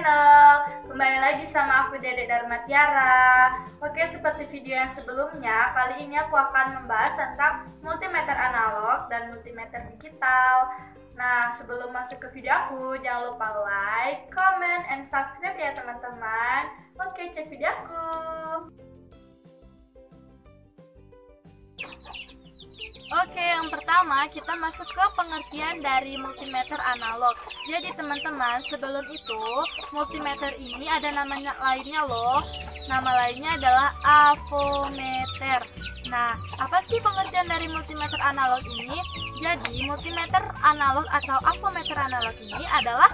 channel. Kembali lagi sama aku Dedek Dharma Tiara. Oke, seperti video yang sebelumnya, kali ini aku akan membahas tentang multimeter analog dan multimeter digital. Nah, sebelum masuk ke video aku, jangan lupa like, comment, and subscribe ya teman-teman. Oke, cek video aku. Oke, yang pertama kita masuk ke pengertian dari multimeter analog. Jadi teman-teman, sebelum itu multimeter ini ada namanya lainnya loh. Nama lainnya adalah avometer. Nah, apa sih pengertian dari multimeter analog ini? Jadi, multimeter analog atau avometer analog ini adalah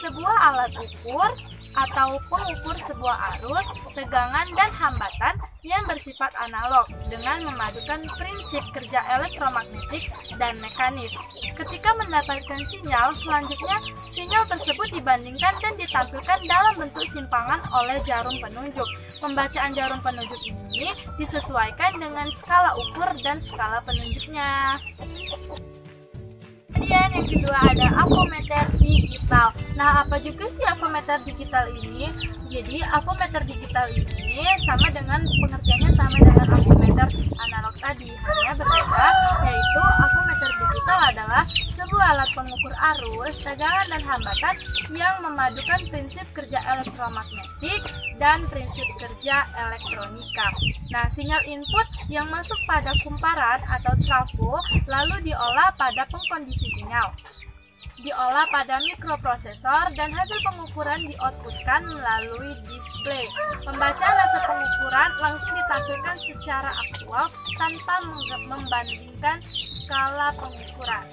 sebuah alat ukur atau pengukur sebuah arus, tegangan, dan hambatan yang bersifat analog dengan memadukan prinsip kerja elektromagnetik dan mekanis. Ketika mendapatkan sinyal, selanjutnya sinyal tersebut dibandingkan dan ditampilkan dalam bentuk simpangan oleh jarum penunjuk. Pembacaan jarum penunjuk ini disesuaikan dengan skala ukur dan skala penunjuknya. Kemudian yang kedua ada avometer digital. Nah, apa juga sih avometer digital ini? Jadi avometer digital ini sama dengan pengertiannya sama dengan avometer analog tadi, hanya berbeda, yaitu avometer digital adalah sebuah alat pengukur arus, tegangan, dan hambatan yang memadukan prinsip kerja elektromagnetik dan prinsip kerja elektronika. Nah, sinyal input yang masuk pada kumparan atau trafo lalu diolah pada pengkondisi sinyal, diolah pada mikroprosesor, dan hasil pengukuran dioutputkan melalui display. Pembacaan hasil pengukuran langsung ditampilkan secara aktual tanpa membandingkan skala pengukuran.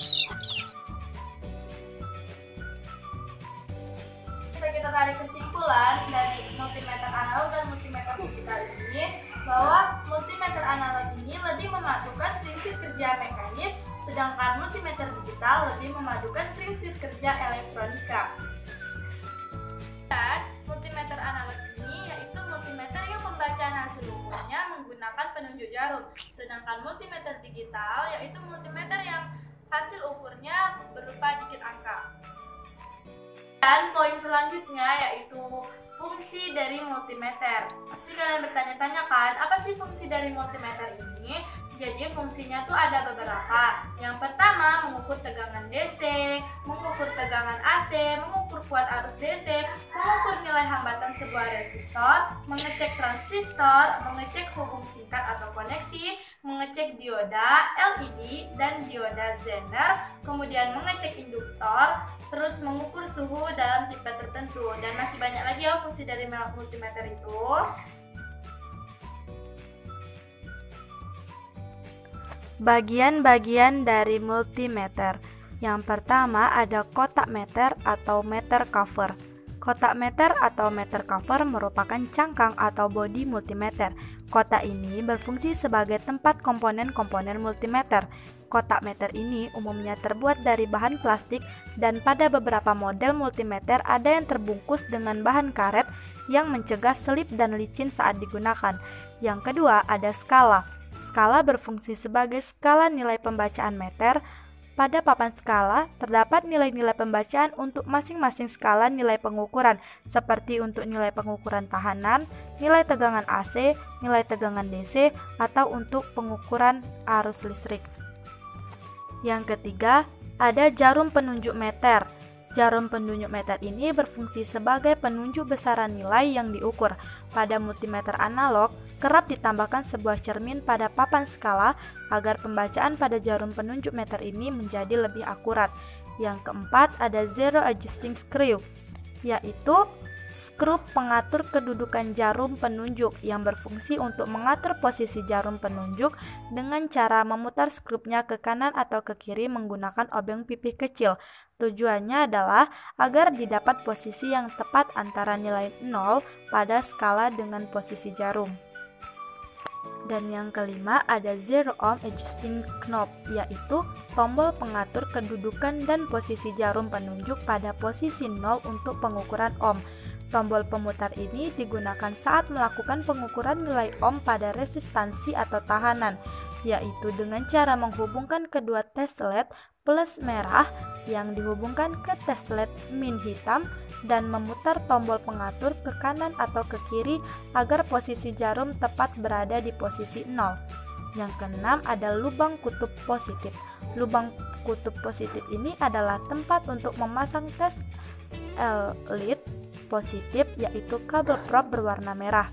Bisa kita tarik kesimpulan dari multimeter analog dan multimeter digital ini bahwa multimeter analog ini lebih memadukan prinsip kerja mekanis, sedangkan multimeter digital lebih memadukan prinsip kerja elektronika. Dan multimeter analog ini yaitu multimeter yang pembacaan hasil ukurnya menggunakan penunjuk jarum, sedangkan multimeter digital yaitu multimeter yang hasil ukurnya berupa digit angka. Dan poin selanjutnya yaitu fungsi dari multimeter. Pasti kalian bertanya-tanya kan, apa sih fungsi dari multimeter ini? Jadi fungsinya tuh ada beberapa. Yang pertama, mengukur tegangan DC, mengukur tegangan AC, mengukur kuat arus DC, mengukur nilai hambatan sebuah resistor, mengecek transistor, mengecek hubung singkat atau koneksi, mengecek dioda LED dan dioda Zener, kemudian mengecek induktor, terus mengukur suhu dalam tipe tertentu, dan masih banyak lagi ya fungsi dari multimeter itu. Bagian-bagian dari multimeter. Yang pertama ada kotak meter atau meter cover. Kotak meter atau meter cover merupakan cangkang atau bodi multimeter. Kotak ini berfungsi sebagai tempat komponen-komponen multimeter. Kotak meter ini umumnya terbuat dari bahan plastik dan pada beberapa model multimeter ada yang terbungkus dengan bahan karet yang mencegah selip dan licin saat digunakan. Yang kedua ada skala. Skala berfungsi sebagai skala nilai pembacaan meter. Pada papan skala terdapat nilai-nilai pembacaan untuk masing-masing skala nilai pengukuran, seperti untuk nilai pengukuran tahanan, nilai tegangan AC, nilai tegangan DC, atau untuk pengukuran arus listrik. Yang ketiga, ada jarum penunjuk meter. Jarum penunjuk meter ini berfungsi sebagai penunjuk besaran nilai yang diukur. Pada multimeter analog, kerap ditambahkan sebuah cermin pada papan skala agar pembacaan pada jarum penunjuk meter ini menjadi lebih akurat. Yang keempat, ada zero adjusting screw, yaitu skrup pengatur kedudukan jarum penunjuk yang berfungsi untuk mengatur posisi jarum penunjuk dengan cara memutar skrupnya ke kanan atau ke kiri menggunakan obeng pipih kecil. Tujuannya adalah agar didapat posisi yang tepat antara nilai 0 pada skala dengan posisi jarum. Dan yang kelima ada zero ohm adjusting knob, yaitu tombol pengatur kedudukan dan posisi jarum penunjuk pada posisi 0 untuk pengukuran ohm. Tombol pemutar ini digunakan saat melakukan pengukuran nilai ohm pada resistansi atau tahanan, yaitu dengan cara menghubungkan kedua teslet plus merah yang dihubungkan ke tes LED min hitam dan memutar tombol pengatur ke kanan atau ke kiri agar posisi jarum tepat berada di posisi 0. Yang keenam ada lubang kutub positif. Lubang kutub positif ini adalah tempat untuk memasang tes LED positif, yaitu kabel prop berwarna merah.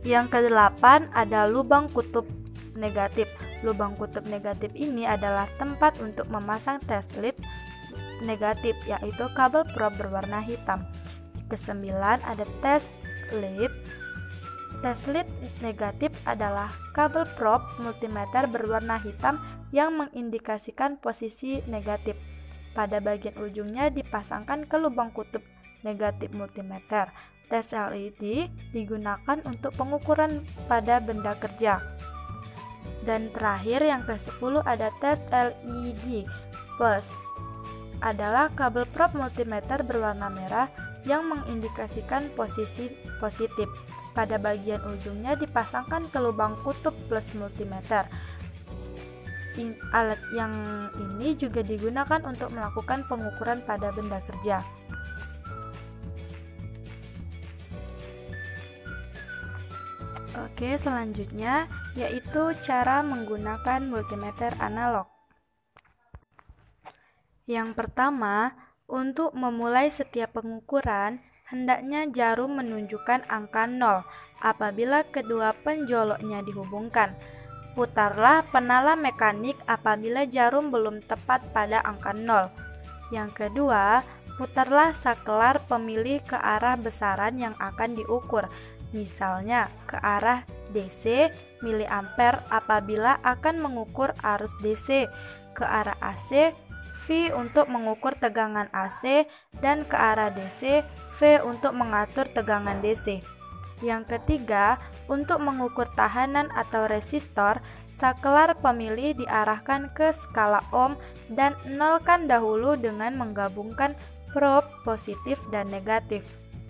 Yang kedelapan ada lubang kutub negatif. Lubang kutub negatif ini adalah tempat untuk memasang tes LED negatif, yaitu kabel prop berwarna hitam. Kesembilan ada tes LED. Tes LED negatif adalah kabel prop multimeter berwarna hitam yang mengindikasikan posisi negatif. Pada bagian ujungnya dipasangkan ke lubang kutub negatif multimeter. Tes LED digunakan untuk pengukuran pada benda kerja. Dan terakhir yang ke-10 ada tes LED plus. Adalah kabel prop multimeter berwarna merah yang mengindikasikan posisi positif. Pada bagian ujungnya dipasangkan ke lubang kutub plus multimeter. Alat yang ini juga digunakan untuk melakukan pengukuran pada benda kerja. Oke, selanjutnya yaitu cara menggunakan multimeter analog. Yang pertama, untuk memulai setiap pengukuran, hendaknya jarum menunjukkan angka 0 apabila kedua penjoloknya dihubungkan. Putarlah penala mekanik apabila jarum belum tepat pada angka 0. Yang kedua, putarlah sakelar pemilih ke arah besaran yang akan diukur. Misalnya ke arah DC miliampere apabila akan mengukur arus DC, ke arah AC V untuk mengukur tegangan AC, dan ke arah DC V untuk mengatur tegangan DC. Yang ketiga, untuk mengukur tahanan atau resistor, sakelar pemilih diarahkan ke skala ohm dan nolkan dahulu dengan menggabungkan prob positif dan negatif.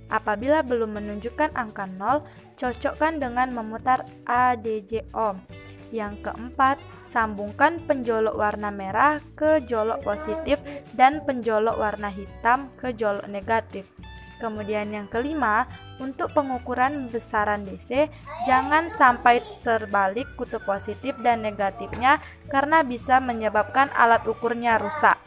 Apabila belum menunjukkan angka 0, cocokkan dengan memutar ADJ ohm. Yang keempat, sambungkan penjolok warna merah ke jolok positif dan penjolok warna hitam ke jolok negatif. Kemudian yang kelima, untuk pengukuran besaran DC, jangan sampai terbalik kutub positif dan negatifnya karena bisa menyebabkan alat ukurnya rusak.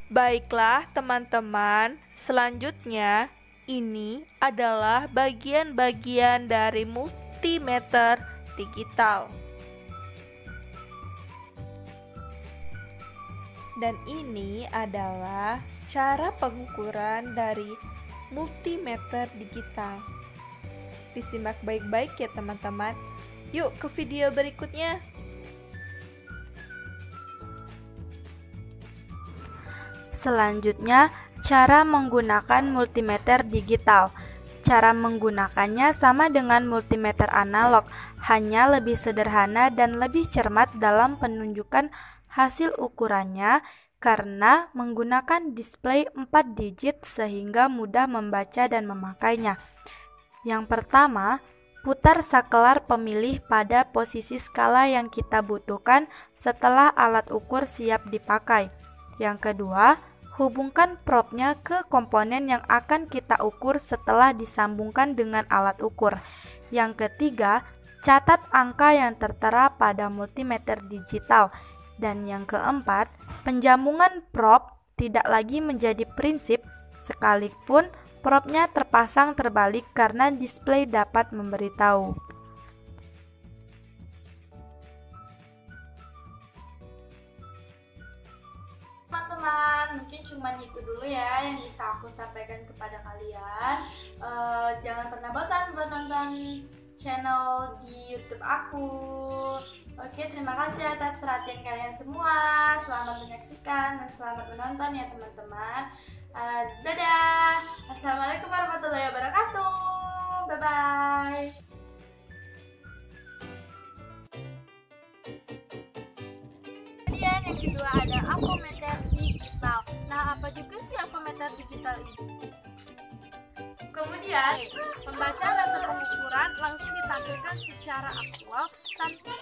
Baiklah teman-teman, selanjutnya ini adalah bagian-bagian dari multimeter digital. Dan ini adalah cara pengukuran dari multimeter digital. Disimak baik-baik ya teman-teman. Yuk ke video berikutnya. Selanjutnya, cara menggunakan multimeter digital. Cara menggunakannya sama dengan multimeter analog, hanya lebih sederhana dan lebih cermat dalam penunjukan hasil ukurannya karena menggunakan display 4 digit sehingga mudah membaca dan memakainya. Yang pertama, putar sakelar pemilih pada posisi skala yang kita butuhkan setelah alat ukur siap dipakai. Yang kedua, hubungkan probnya ke komponen yang akan kita ukur setelah disambungkan dengan alat ukur. Yang ketiga, catat angka yang tertera pada multimeter digital. Dan yang keempat, penjambungan prob tidak lagi menjadi prinsip sekalipun probnya terpasang terbalik karena display dapat memberitahu. Teman-teman, mungkin cuman itu dulu ya yang bisa aku sampaikan kepada kalian. Jangan pernah bosan buat nonton channel di YouTube aku. Oke, terima kasih atas perhatian kalian semua. Selamat menyaksikan dan selamat menonton ya teman-teman. Dadah. Assalamualaikum warahmatullahi wabarakatuh. Bye-bye. Kemudian yang kedua ada avometer digital. Nah, apa juga sih avometer digital ini? Kemudian, pembacaan hasil pengukuran langsung ditampilkan secara aktual tanpa